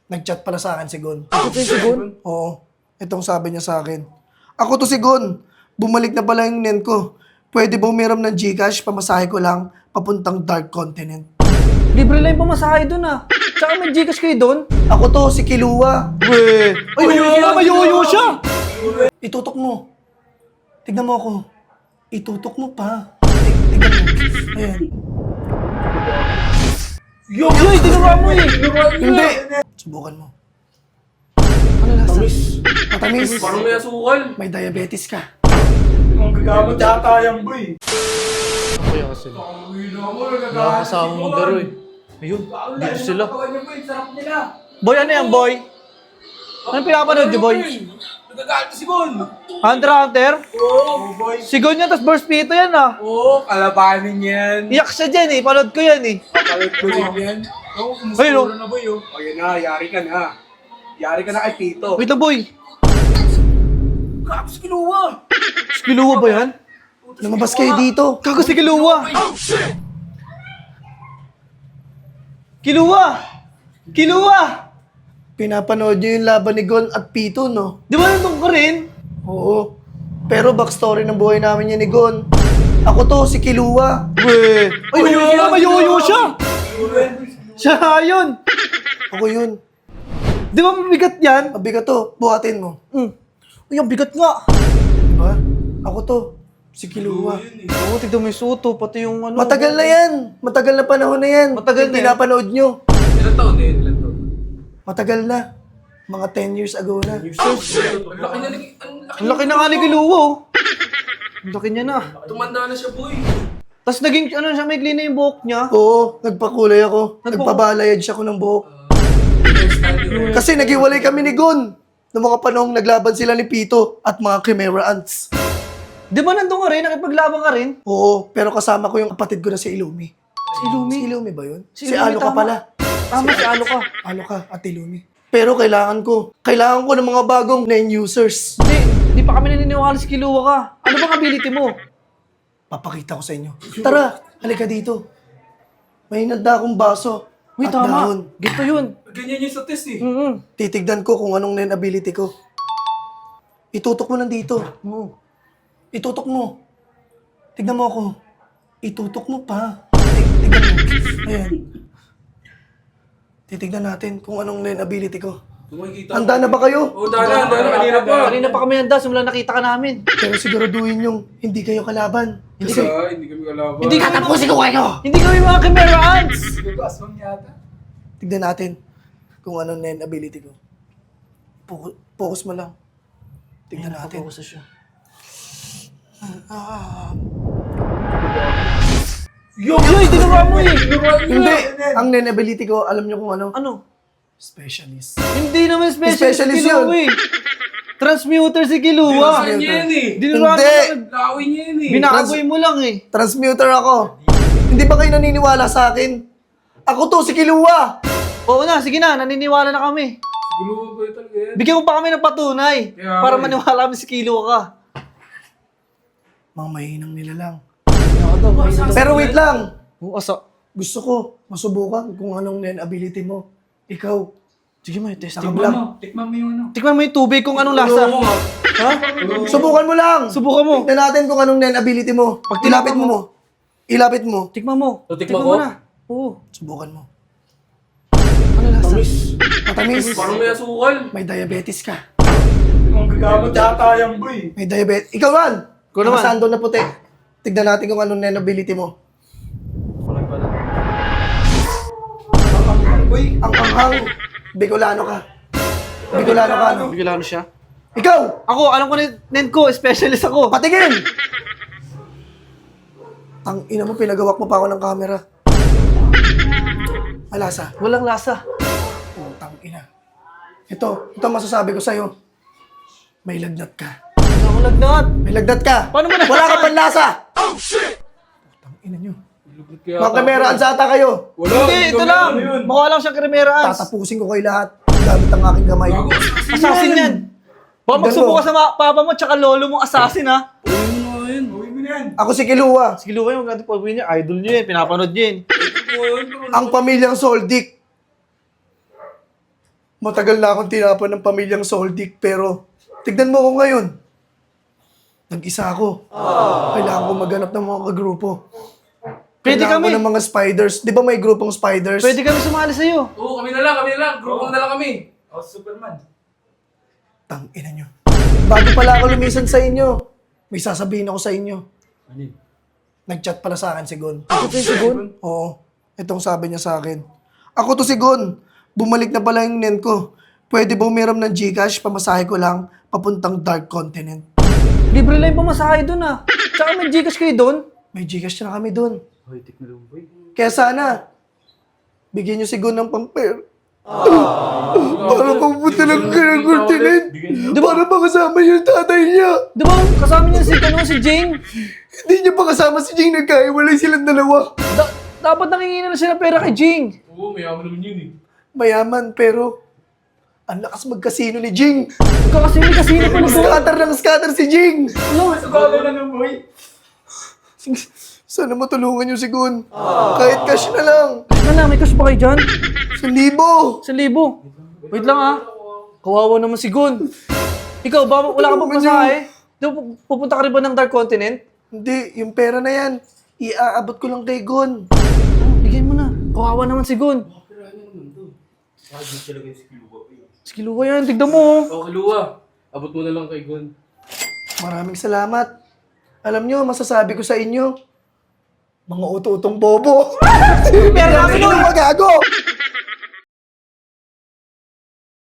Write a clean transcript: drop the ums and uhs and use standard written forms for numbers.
Nag-chat pala sa akin si Gon. Ito si Gon? Oo. Itong sabi niya sa akin. Ako to si Gon. Bumalik na pala yung nen ko. Pwede ba umiram ng Gcash? Pamasahe ko lang papuntang Dark Continent. Libre lang yung pamasahe dun ah. Tsaka may Gcash kayo dun? Ako to, si Kilua. Weh. Ay, mayoyo siya. Itutok mo. Tignan mo ako. Itutok mo pa. Tignan mo. Ayan. Yoy, tinuruan mo eh. Hindi. Subukan mo. Ano lasa? Matamis. Parang may asukal. May diabetes ka. Ang gagamot yata yung boy. Kaya kasi. Nakakasama mo maglaro eh. Ayun, dito sila. Sarap nila. Boy, ano yan, boy? Anong pinapanood niyo, boy? Nagagalit si Gon. Hunter x Hunter? Oo, boy. Si Gon yan, tapos Burst Pito yan ah. Oo, kalabanin yan. Iyak siya dyan eh, panood ko yan eh. Kalit ko din yan. Oo, Ayun, oh. kumusta na boy oh. Ayun na, yari ka na. Yari ka na kay Tito. Wait lang, boy. Kapos kinuha. Kiluwa ba yan? Lumabas kayo dito. Kago si Kiluwa! Kiluwa! Kiluwa! Pinapanood niyo yung laban ni Gon at Pito, no? Di ba nandun ka rin? Oo. Pero backstory ng buhay namin yan ni Gon. Ako to, si Kilua. Weh. Ay, mayoyo siya! Siya yun! Ako yun. Di ba mabigat yan? Mabigat to. Buhatin mo. Uy, ang bigat nga. Diba? Ako to, si Kilua. Oo, tignan mo yung suto, pati yung ano. Matagal na yan. Matagal na panahon na yan. Matagal na yan. Pinapanood nyo. Ilan taon eh? Ilan taon? Matagal na. Mga 10 years ago na. Ang laki na Ang laki na nga ni Kiluwa oh. Ang laki niya na. Tumanda na siya boy. Tapos naging, ano siya, may na yung buhok niya. Oo, nagpakulay ako. Nagpa- Nagpabalayad siya ko ng buhok. Kasi naghiwalay kami ni Gon. Noong mga panahong naglaban sila ni Pito at mga Chimera Ants. Di ba nandun ka rin? Nakipaglaban ka rin? Oo, pero kasama ko yung kapatid ko na si Ilumi. Si Ilumi? Si Ilumi ba yun? Si Ilumi, Alo ka tama. pala. Tama, si Alo ka. Alo ka at Ilumi. Pero kailangan ko ng mga bagong nen users. Hindi pa kami naniniwala si Kiluwa ka. Ano bang ability mo? Papakita ko sa inyo. Tara, halika dito. May hinanda akong baso. Uy, at tama. dahon. Gito yun. Ganyan yung sa test eh. Titignan ko kung anong nen ability ko. Itutok mo lang dito. Itutok mo. Tignan mo ako. Itutok mo pa. Tignan mo. Ayan. Titignan natin kung anong nen ability ko. Kumikita. Handa na ba kayo? Oo, dala. Kanina pa. Kanina pa kami handa, simula nakita ka namin. Pero siguraduhin yung hindi kayo kalaban. Kasi Hindi kami kalaban. Hindi kami, tatapusin ko kayo! hindi kami mga Chimera Ants! Aswang yata. Tignan natin kung anong nen ability ko. Focus mo lang. Tignan natin. Focus na siya. Yoy, tinuruan mo eh! Hindi! Ang nen ability ko, alam nyo kung ano? Ano? Specialist. Hindi naman specialist, Specialist si Kiluwa eh. Transmuter si Kiluwa. Dinuruan niya yan eh. Dinuruan Hindi. mo Lawin niya yan eh. Binaboy mo lang eh. Transmuter ako. Hindi ba kayo naniniwala sa akin? Ako to, si Kilua! Oo na, sige na, naniniwala na kami. Guluwa ba ito talaga yan? Bigyan mo pa kami ng patunay Kaya para nga eh. maniwala kami si Kiluwa ka. Mga mahinang nila lang. Pero Pero wait lang. Oo, asa. Gusto ko masubukan kung anong nen ability mo. Ikaw. Sige mo, testing Takam mo. lang. Tikman mo yung ano. Tikman mo yung tubig kung anong lasa. Ha? Subukan mo lang. Subukan mo. Tignan natin kung anong nen ability mo. Pag Ilapit tinapon mo. Ilapit mo. Tikman mo. O, tikman Tikman ko? mo na. Oo. Subukan mo. Ano lasa? Matamis. Parang may asukal. May diabetes ka. Ang gagamot yata yung boy. May diabetes. Ikaw man. Ikaw naman. Nakasando na puti. Tignan natin kung anong nen ability mo. Boy. Ang anghang. Bicolano ka. Bicolano ka. Ano? Bigyan siya. Ikaw! Ako, alam ko nen ko, specialist ako. Patingin! Ang ina mo, pinagawak mo pa ako ng camera. Malasa. Walang lasa. Putang ina. Ito masasabi ko sa'yo. May lagnat ka. Wala akong lagnat. May lagnat ka. Paano mo nalaman? Wala ka panlasa. Putang ina nyo. Mga kameraan sa ata kayo. Wala. Hindi, ito lang. Mukha lang siyang Chimera Ants. Tatapusin ko kayo lahat. Gamit ang aking gamay. Assassin yan. Baka Tignan magsubukan mo. sa papa mo tsaka lolo mong assassin ha. Uwi mo na yan. Uwi mo na yan. Ako si Kilua. Sige, Luwa yung ganito pag niya. Idol niya eh. Pinapanood niya eh. Ang pamilyang Soldik. Matagal na akong tinapan ng pamilyang Soldic, pero tignan mo ako ngayon. Nag-isa ako. Kailangan ko maghanap ng mga kagrupo. Pwede Kailangan kami. ko ng mga spiders. Di ba may grupong spiders? Pwede kami sumali sa'yo. Oo, kami na lang. Grupong na lang kami. Oh, Superman. Tangina nyo. Bago pala ako lumisan sa inyo, may sasabihin ako sa inyo. Ano yun? Nag-chat pala sa akin si Gon. Ito si Gon. Oo. Itong sabi niya sa akin. Ako to si Gon. Bumalik na pala yung nen ko. Pwede ba umiram ng Gcash? Pamasahe ko lang papuntang Dark Continent. Libre lang yung pamasahe dun ah. Tsaka may Gcash kayo dun. May Gcash na kami dun. Hoy, teknologo boy. Kaya sana, bigyan niyo si Gon ng pang-pair. Para papunta ng Dark Continent. Para makasama yung tatay niya. Di ba kasama niya si Jing? Hindi niya pa kasama si Jing. Nagkahiwalay silang dalawa. Dapat nangingi na sila pera kay Jing. Oo, mayaman naman yun eh. Mayaman, pero ang lakas magkasino ni Jing. Kasi pa na doon. Scatter si Jing. Sabagay na ng boy. Sana matulungan niyo si Gon. Kahit cash na lang. Ano na, may cash ba kayo dyan? 1,000. 1,000. Wait lang ah. Kawawa naman si Gon. Ikaw, wala kang pagpasahe? Di ba pupunta ka rin ba ng Dark Continent? Hindi, yung pera na yan, iaabot ko lang kay Gon. Bigyan mo na. Kawawa naman si Gon. Skiluwa yan, tignan mo oh. Okay, Lua. Abot mo na lang kay Gon. Maraming salamat. Alam nyo, masasabi ko sa inyo, mga uto-utong bobo. Pero namin Ano magago?